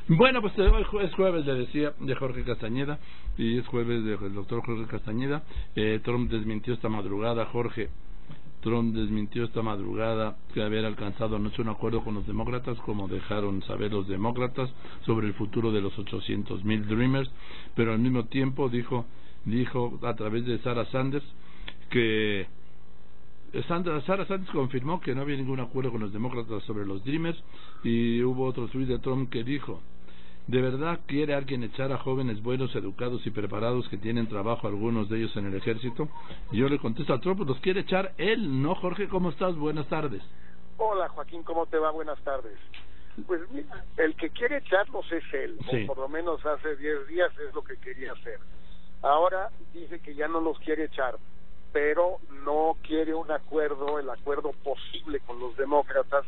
Bueno, pues hoy es jueves, le decía, de Jorge Castañeda, y es jueves del doctor Jorge Castañeda. Trump desmintió esta madrugada, Jorge. Trump desmintió esta madrugada que haber alcanzado anoche un acuerdo con los demócratas, como dejaron saber los demócratas, sobre el futuro de los 800,000 Dreamers, pero al mismo tiempo dijo a través de Sarah Sanders que Sarah Sanders confirmó que no había ningún acuerdo con los demócratas sobre los Dreamers, y hubo otro tuit de Trump que dijo: ¿de verdad quiere alguien echar a jóvenes buenos, educados y preparados que tienen trabajo, algunos de ellos en el ejército? Y yo le contesto a Trump: pues los quiere echar él, ¿no? Jorge, ¿cómo estás? Buenas tardes. Hola Joaquín, ¿cómo te va? Buenas tardes. Pues mira, el que quiere echarlos es él, sí. O por lo menos hace 10 días es lo que quería hacer. Ahora dice que ya no los quiere echar, pero no quiere un acuerdo, el acuerdo posible con los demócratas,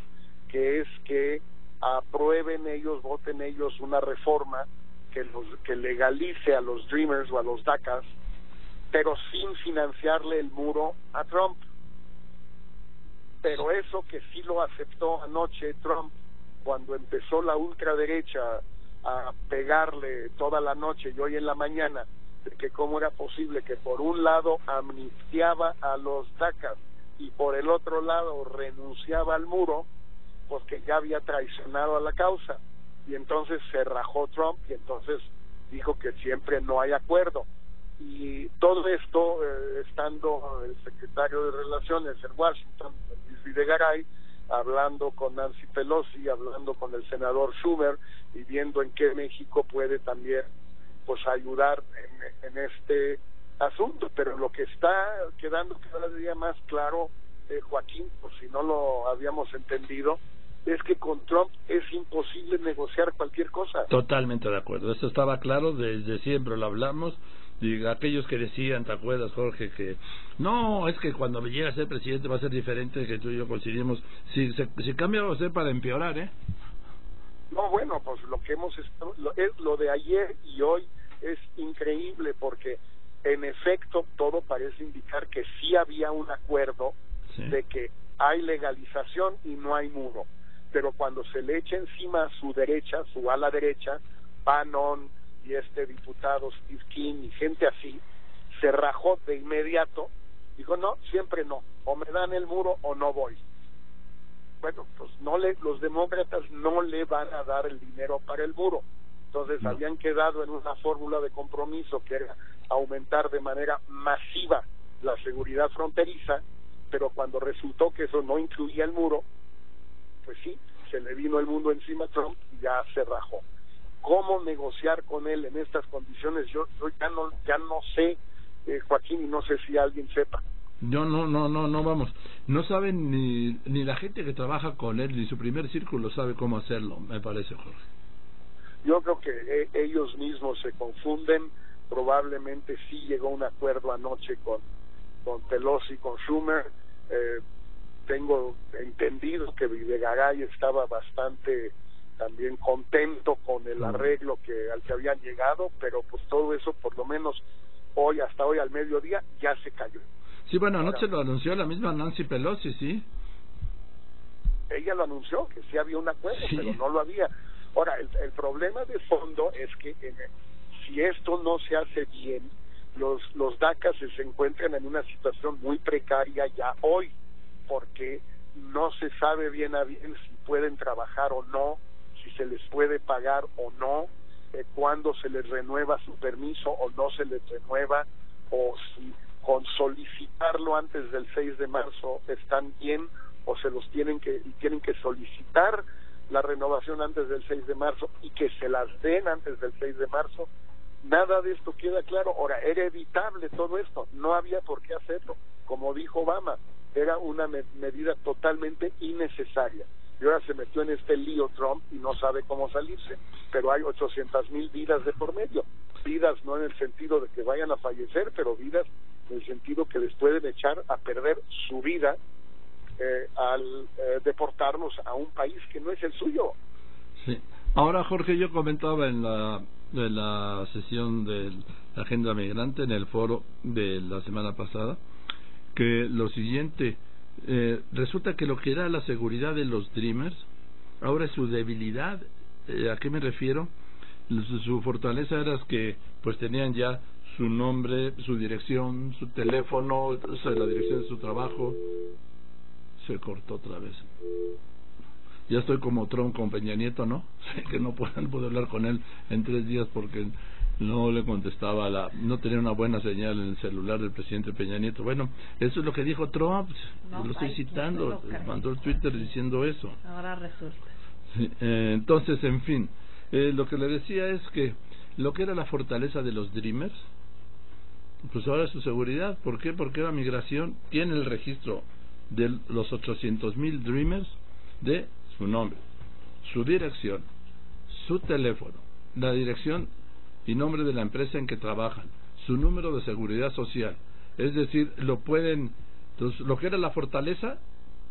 que es que aprueben ellos, voten ellos una reforma que legalice a los Dreamers o a los DACAs, pero sin financiarle el muro a Trump. Pero eso que sí lo aceptó anoche Trump, cuando empezó la ultraderecha a pegarle toda la noche y hoy en la mañana, de que cómo era posible que por un lado amnistiaba a los DACAs y por el otro lado renunciaba al muro, pues que ya había traicionado a la causa. Y entonces se rajó Trump y entonces dijo que siempre no hay acuerdo. Y todo esto, estando el secretario de Relaciones en Washington, Luis Videgaray, hablando con Nancy Pelosi, hablando con el senador Schumer y viendo en qué México puede también pues ayudar en este asunto. Pero lo que está quedando cada día más claro, Joaquín, por si no lo habíamos entendido, es que con Trump es imposible negociar cualquier cosa. Totalmente de acuerdo, esto estaba claro desde siempre, lo hablamos. Y aquellos que decían, ¿te acuerdas, Jorge? Que no, es que cuando llegue a ser presidente va a ser diferente, que tú y yo coincidimos. Si cambia va a ser para empeorar, ¿eh? No, bueno, pues lo que hemos estado, lo de ayer y hoy es increíble, porque en efecto todo parece indicar que sí había un acuerdo, sí, de que hay legalización y no hay muro, pero cuando se le echa encima a su derecha, su ala derecha, Bannon y diputado Steve King y gente así, se rajó de inmediato, dijo no, siempre no, o me dan el muro o no voy. Bueno, pues los demócratas no le van a dar el dinero para el muro. Entonces no. Habían quedado en una fórmula de compromiso que era aumentar de manera masiva la seguridad fronteriza, pero cuando resultó que eso no incluía el muro, pues sí, se le vino el mundo encima a Trump y ya se rajó. ¿Cómo negociar con él en estas condiciones? Yo ya no sé, Joaquín, y no sé si alguien sepa. No, vamos, no saben ni la gente que trabaja con él, ni su primer círculo sabe cómo hacerlo, me parece, Jorge. Yo creo que ellos mismos se confunden. Probablemente sí llegó a un acuerdo anoche con Pelosi, con Schumer. Tengo entendido que Videgaray estaba bastante también contento con el arreglo al que habían llegado, pero pues todo eso, por lo menos hasta hoy al mediodía, ya se cayó. Sí, bueno, anoche lo anunció la misma Nancy Pelosi, ¿sí? Ella lo anunció, que sí había un acuerdo, sí, pero no lo había. Ahora, el problema de fondo es que si esto no se hace bien, los DACAs se encuentran en una situación muy precaria ya hoy, porque no se sabe bien a bien si pueden trabajar o no, si se les puede pagar o no, cuándo se les renueva su permiso o no se les renueva, o si con solicitarlo antes del 6 de marzo están bien, o se los tienen que solicitar la renovación antes del 6 de marzo y que se las den antes del 6 de marzo. Nada de esto queda claro. Ahora, era evitable todo esto, no había por qué hacerlo. Como dijo Obama, era una medida totalmente innecesaria. Y ahora se metió en este lío Trump y no sabe cómo salirse, pero hay 800,000 vidas de por medio. Vidas no en el sentido de que vayan a fallecer, pero vidas en el sentido que les pueden echar a perder su vida al deportarlos a un país que no es el suyo. Sí. Ahora, Jorge, yo comentaba en la sesión de la Agenda Migrante, en el foro de la semana pasada, que lo siguiente, resulta que lo que era la seguridad de los Dreamers, ahora es su debilidad ¿a qué me refiero? Su fortaleza era que pues tenían ya su nombre, su dirección, su teléfono, o sea, la dirección de su trabajo. Se cortó otra vez. Ya estoy como Trump con Peña Nieto, ¿no? Sé que no puedo hablar con él en 3 días porque no le contestaba, no tenía una buena señal en el celular del presidente Peña Nieto. Bueno, eso es lo que dijo Trump, no, lo estoy citando, mandó el Twitter diciendo eso. Ahora resulta. Sí, entonces, en fin, lo que le decía es que lo que era la fortaleza de los Dreamers, pues ahora es su seguridad. ¿Por qué? Porque la migración tiene el registro de los 800,000 Dreamers de su nombre, su dirección, su teléfono, la dirección y nombre de la empresa en que trabajan, su número de seguridad social. Es decir, lo pueden, entonces, lo que era la fortaleza,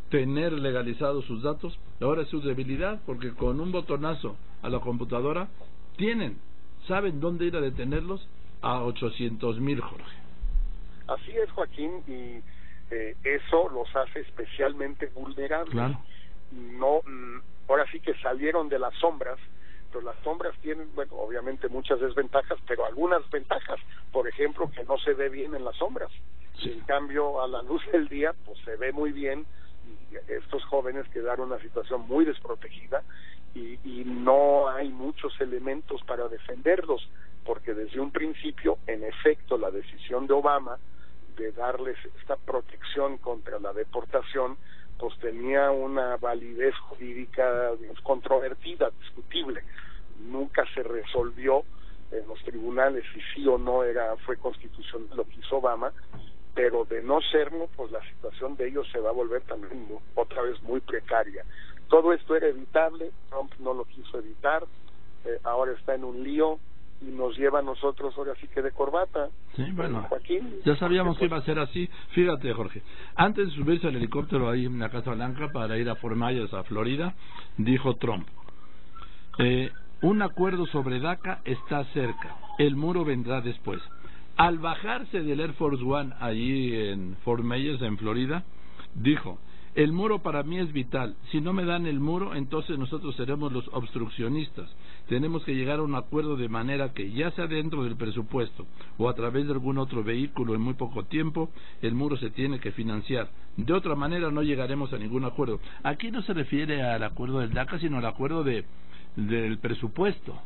tener legalizados sus datos, ahora es su debilidad, porque con un botonazo a la computadora saben dónde ir a detenerlos a 800,000, Jorge. Así es, Joaquín, y eso los hace especialmente vulnerables. Claro. No, ahora sí que salieron de las sombras, pero las sombras tienen, bueno, obviamente muchas desventajas, pero algunas ventajas, por ejemplo, que no se ve bien en las sombras. Sí. En cambio, a la luz del día, pues se ve muy bien, y estos jóvenes quedaron en una situación muy desprotegida, y no hay muchos elementos para defenderlos, porque desde un principio, en efecto, la decisión de Obama de darles esta protección contra la deportación, pues tenía una validez jurídica controvertida, discutible. Nunca se resolvió en los tribunales si sí o no fue constitucional lo que hizo Obama, pero de no serlo, pues la situación de ellos se va a volver también otra vez muy precaria. Todo esto era evitable, Trump no lo quiso evitar, ahora está en un lío y nos lleva a nosotros ahora sí que de corbata. Sí, bueno, Joaquín, ya sabíamos que iba a ser así. Fíjate, Jorge, antes de subirse al helicóptero ahí en la Casa Blanca para ir a Fort Myers, a Florida, dijo Trump, un acuerdo sobre DACA está cerca, el muro vendrá después. Al bajarse del Air Force One allí en Fort Myers, en Florida, dijo, el muro para mí es vital. Si no me dan el muro, entonces nosotros seremos los obstruccionistas. Tenemos que llegar a un acuerdo de manera que, ya sea dentro del presupuesto o a través de algún otro vehículo en muy poco tiempo, el muro se tiene que financiar. De otra manera no llegaremos a ningún acuerdo. Aquí no se refiere al acuerdo del DACA, sino al acuerdo del presupuesto.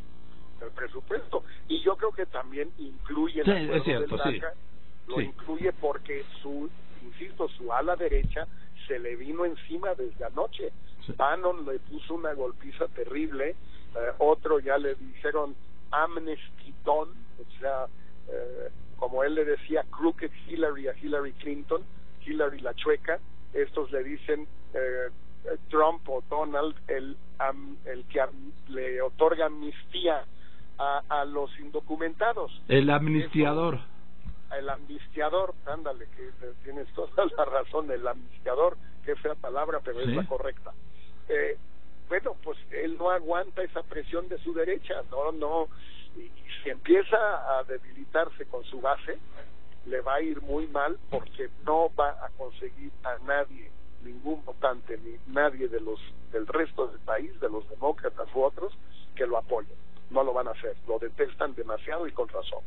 El presupuesto. Y yo creo que también incluye sí, el acuerdo es cierto, del DACA, sí. lo sí. incluye porque su ala derecha se le vino encima desde anoche. Sí. Bannon le puso una golpiza terrible, otro ya le dijeron amnesty done, o sea, como él le decía crooked Hillary a Hillary Clinton, Hillary la chueca, estos le dicen Trump o Donald el que le otorga amnistía a los indocumentados. El amnistiador. El amnistiador, ándale, que tienes toda la razón, el amnistiador, qué fea palabra, pero ¿sí? Es la correcta. Bueno, pues él no aguanta esa presión de su derecha, y si empieza a debilitarse con su base, le va a ir muy mal, porque no va a conseguir a nadie, ningún votante, ni nadie del resto del país, de los demócratas u otros, que lo apoyen. No lo van a hacer, lo detestan demasiado y con razón.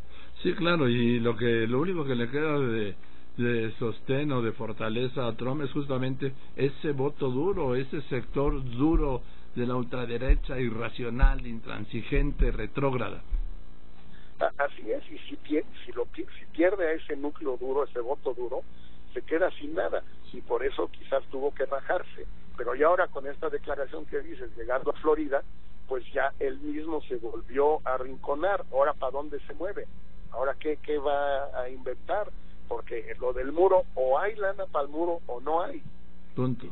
Sí, claro, y lo único que le queda de sostén o de fortaleza a Trump es justamente ese voto duro, ese sector duro de la ultraderecha, irracional, intransigente, retrógrada. Así es, y si pierde a ese núcleo duro, ese voto duro, se queda sin nada, y por eso quizás tuvo que bajarse. Pero ya ahora con esta declaración que dices, llegando a Florida, pues ya él mismo se volvió a arrinconar. Ahora, ¿para dónde se mueve? Ahora, ¿qué va a inventar? Porque lo del muro, o hay lana para el muro o no hay. Punto.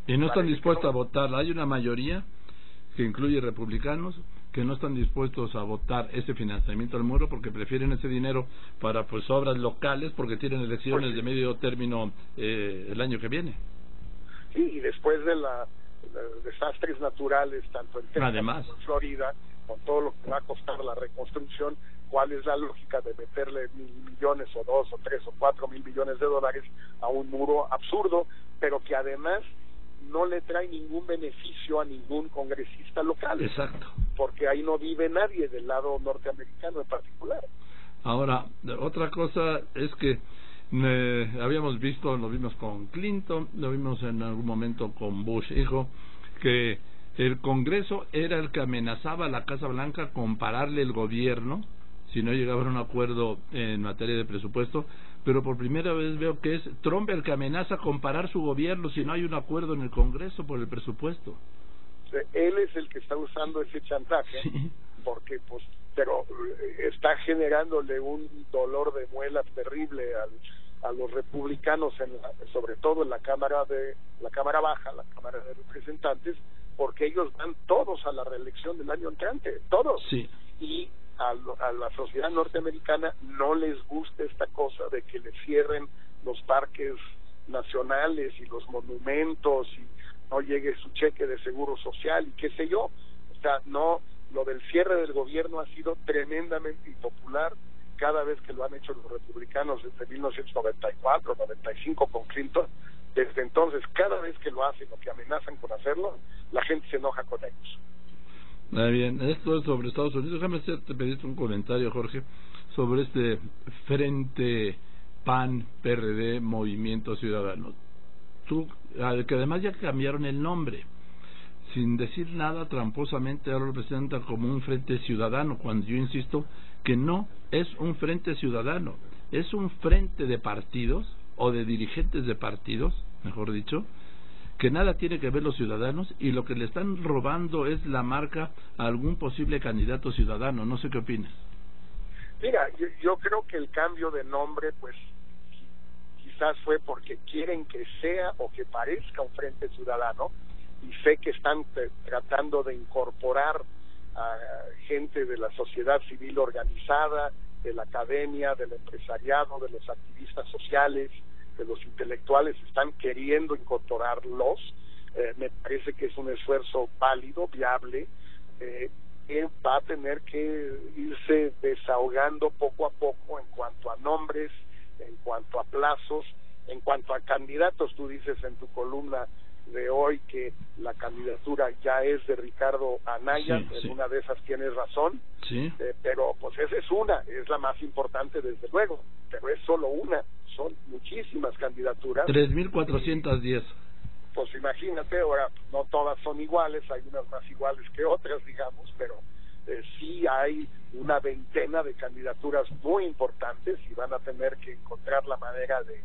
Y no están dispuestos a votar. Hay una mayoría que incluye republicanos que no están dispuestos a votar ese financiamiento al muro porque prefieren ese dinero para pues obras locales, porque tienen elecciones de medio término el año que viene. Sí, y después de los desastres naturales, tanto en Texas como en Florida, con todo lo que va a costar la reconstrucción, ¿cuál es la lógica de meterle 1,000 millones o 2 o 3 o 4 mil millones de dólares a un muro absurdo, pero que además no le trae ningún beneficio a ningún congresista local? Exacto. porque ahí no vive nadie del lado norteamericano en particular. Ahora, otra cosa es que habíamos visto, lo vimos con Clinton, lo vimos en algún momento con Bush hijo, que el Congreso era el que amenazaba a la Casa Blanca con pararle el gobierno si no llegaba a un acuerdo en materia de presupuesto, pero por primera vez veo que es Trump el que amenaza con parar su gobierno si no hay un acuerdo en el Congreso por el presupuesto. Él es el que está usando ese chantaje, sí, porque pues, pero está generándole un dolor de muelas terrible a los republicanos, sobre todo en la Cámara Baja, la Cámara de Representantes, porque ellos van todos a la reelección del año entrante, todos. Sí. Y a la sociedad norteamericana no les gusta esta cosa de que le cierren los parques nacionales y los monumentos y no llegue su cheque de seguro social y qué sé yo. O sea, no, lo del cierre del gobierno ha sido tremendamente impopular cada vez que lo han hecho los republicanos desde 1994, 95 con Clinton. Desde entonces, cada vez que lo hacen o que amenazan con hacerlo, la gente se enoja con ellos. Muy bien, esto es sobre Estados Unidos. Déjame pedirte un comentario, Jorge, sobre este Frente PAN, PRD, Movimiento Ciudadano. Tú, que además ya cambiaron el nombre, sin decir nada tramposamente, ahora lo presentan como un Frente Ciudadano, cuando yo insisto que no es un Frente Ciudadano, es un frente de partidos, o de dirigentes de partidos, mejor dicho, que nada tiene que ver los ciudadanos, y lo que le están robando es la marca a algún posible candidato ciudadano. No sé qué opinas. Mira, yo creo que el cambio de nombre, pues, quizás fue porque quieren que sea o que parezca un Frente Ciudadano, y sé que están tratando de incorporar a gente de la sociedad civil organizada, de la academia, del empresariado, de los activistas sociales, de los intelectuales, están queriendo incorporarlos. Me parece que es un esfuerzo válido, viable, que va a tener que irse desahogando poco a poco en cuanto a nombres, en cuanto a plazos, en cuanto a candidatos. Tú dices en tu columna de hoy que la candidatura ya es de Ricardo Anaya, sí, en sí. Una de esas tienes razón, sí. Pero pues esa es la más importante desde luego, pero es solo una, son muchísimas candidaturas. 3,410. Pues imagínate, ahora no todas son iguales, hay unas más iguales que otras, digamos, pero sí hay una veintena de candidaturas muy importantes y van a tener que encontrar la manera de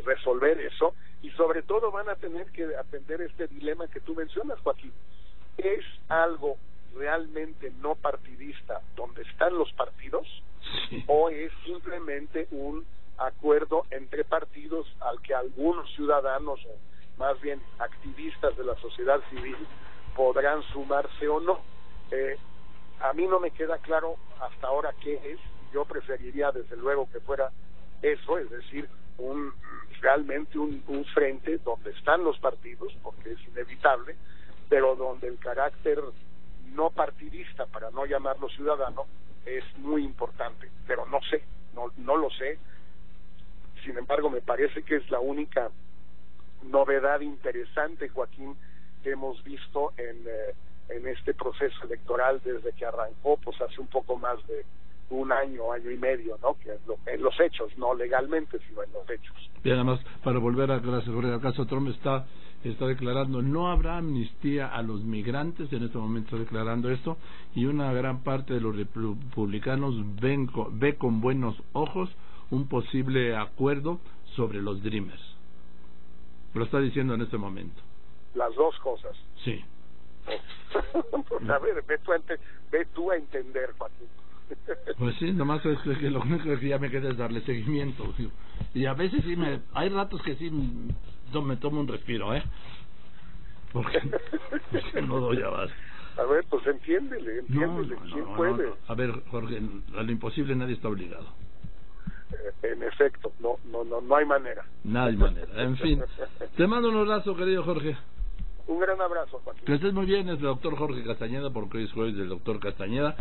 resolver eso, y sobre todo van a tener que atender este dilema que tú mencionas, Joaquín. ¿Es algo realmente no partidista donde están los partidos, sí, o es simplemente un acuerdo entre partidos al que algunos ciudadanos, o más bien activistas de la sociedad civil, podrán sumarse o no? A mí no me queda claro hasta ahora qué es. Yo preferiría desde luego que fuera eso, es decir, realmente un frente donde están los partidos, porque es inevitable, pero donde el carácter no partidista, para no llamarlo ciudadano, es muy importante. Pero no sé, no lo sé. Sin embargo, me parece que es la única novedad interesante, Joaquín, que hemos visto en este proceso electoral desde que arrancó, pues hace un poco más de un año y medio, ¿no? Que en los hechos, no legalmente, sino en los hechos. Bien, además, para volver al caso Trump, está declarando no habrá amnistía a los migrantes, en este momento está declarando esto, y una gran parte de los republicanos ve con buenos ojos un posible acuerdo sobre los Dreamers. Lo está diciendo en este momento. Las dos cosas. Sí. Pues a ver, ve tú a entender, Joaquín. Pues sí, nomás es que lo único que ya me queda es darle seguimiento. Y a veces sí hay ratos que sí me tomo un respiro, porque no doy abasto. A ver, pues entiéndele. ¿Quién puede? No. A ver, Jorge, a lo imposible nadie está obligado. En efecto, no hay manera. No hay manera. En fin, te mando un abrazo, querido Jorge. Un gran abrazo, Joaquín. Que estés muy bien. Es el doctor Jorge Castañeda, porque hoy es jueves del doctor Castañeda.